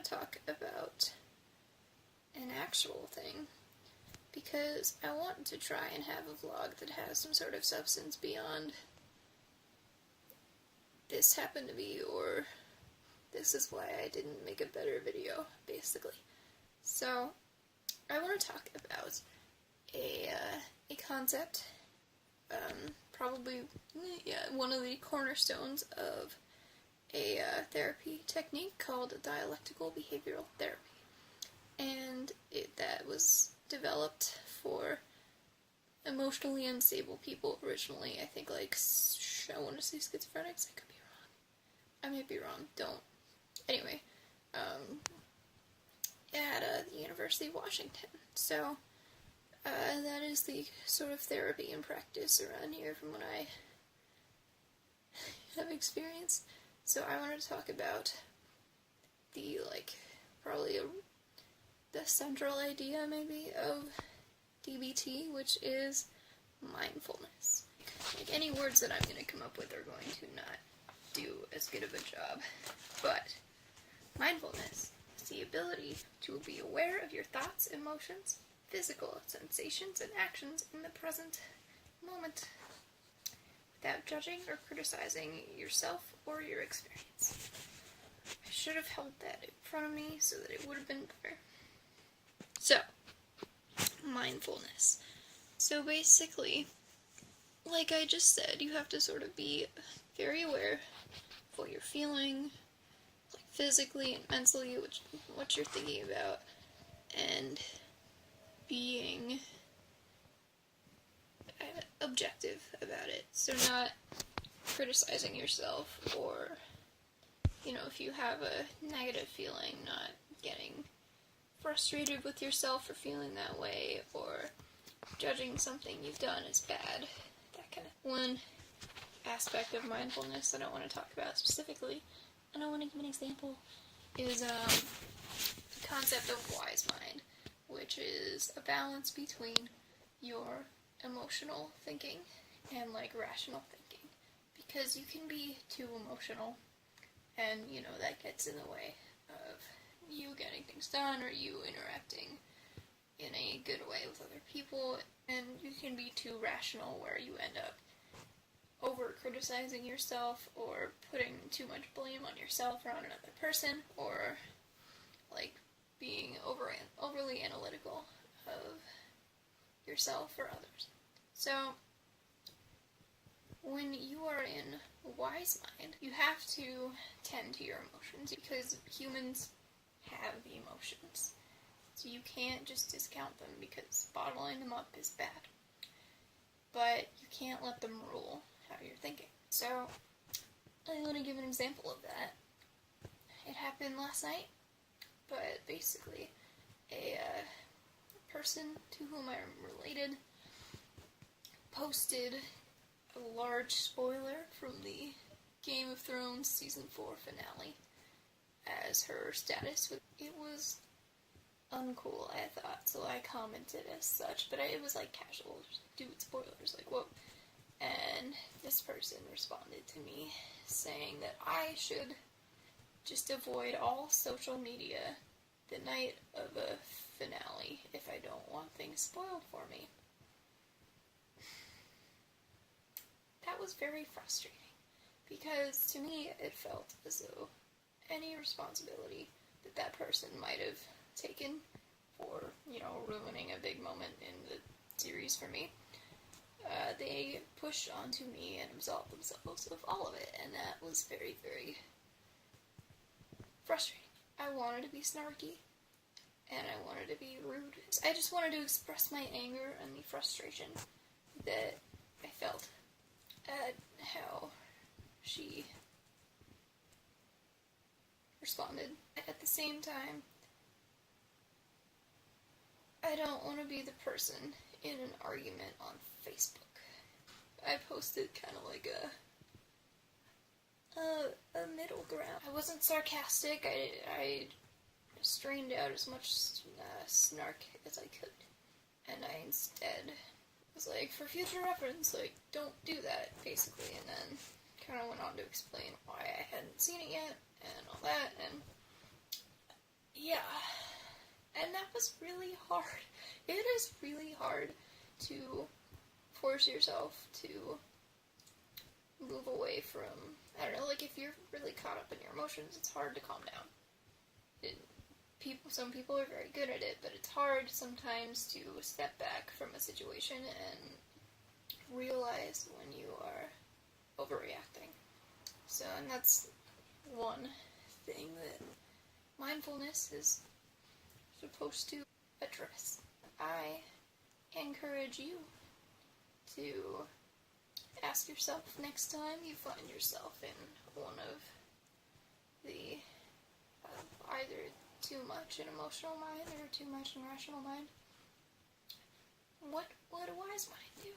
to talk about an actual thing, because I want to try and have a vlog that has some sort of substance beyond this happened to be, or this is why I didn't make a better video, basically. So, I want to talk about a concept, probably, one of the cornerstones of a therapy technique called dialectical behavioral therapy. And that was developed for emotionally unstable people originally. I think, like, I want to say schizophrenics. I could be wrong. I might be wrong. Don't. Anyway, at the University of Washington. So, that is the sort of therapy and practice around here from what I have experienced. So I wanted to talk about the, probably the central idea, maybe, of DBT, which is mindfulness. Like, any words that I'm going to come up with are going to not do as good of a job. But mindfulness is the ability to be aware of your thoughts, emotions, physical sensations, and actions in the present moment, without judging or criticizing yourself or your experience. I should have held that in front of me so that it would have been better. So, mindfulness. So basically, like I just said, you have to sort of be very aware of what you're feeling, like physically and mentally, what you're thinking about, and being objective about it. So not criticizing yourself, or, if you have a negative feeling, not getting frustrated with yourself for feeling that way, or judging something you've done as bad, that kind of. One aspect of mindfulness that I want to talk about specifically, and I want to give an example, is the concept of wise mind, which is a balance between your emotional thinking and, rational thinking. Because you can be too emotional, and, that gets in the way of you getting things done, or you interacting in a good way with other people, and you can be too rational, where you end up over-criticizing yourself, or putting too much blame on yourself or on another person, or, being overly analytical of yourself or others. So, when you are in wise mind, you have to tend to your emotions, because humans have the emotions. So you can't just discount them, because bottling them up is bad. But you can't let them rule how you're thinking. So, I want to give an example of that. It happened last night, but basically, a person to whom I'm related posted a large spoiler from the Game of Thrones Season 4 finale as her status. It was uncool, I thought, so I commented as such, but it was casual, dude, spoilers, whoa. And this person responded to me saying that I should just avoid all social media the night of a finale if I don't want things spoiled for me. That was very frustrating, because to me it felt as though any responsibility that person might have taken for, ruining a big moment in the series for me, they pushed onto me and absolved themselves of all of it, and that was very, very frustrating. I wanted to be snarky, and I wanted to be rude. I just wanted to express my anger and the frustration that I felt at how she responded. At the same time, I don't want to be the person in an argument on Facebook. I posted kind of like a middle ground. I wasn't sarcastic. I strained out as much snark as I could. And I instead was like, for future reference, don't do that, basically. And then kind of went on to explain why I hadn't seen it yet, and all that, and was really hard. It is really hard to force yourself to move away from, I don't know, like if you're really caught up in your emotions, it's hard to calm down. Some people are very good at it, but it's hard sometimes to step back from a situation and realize when you are overreacting. So, and that's one thing that mindfulness is supposed to address. I encourage you to ask yourself next time you find yourself in one of the either too much an emotional mind or too much an rational mind, what would a wise mind do?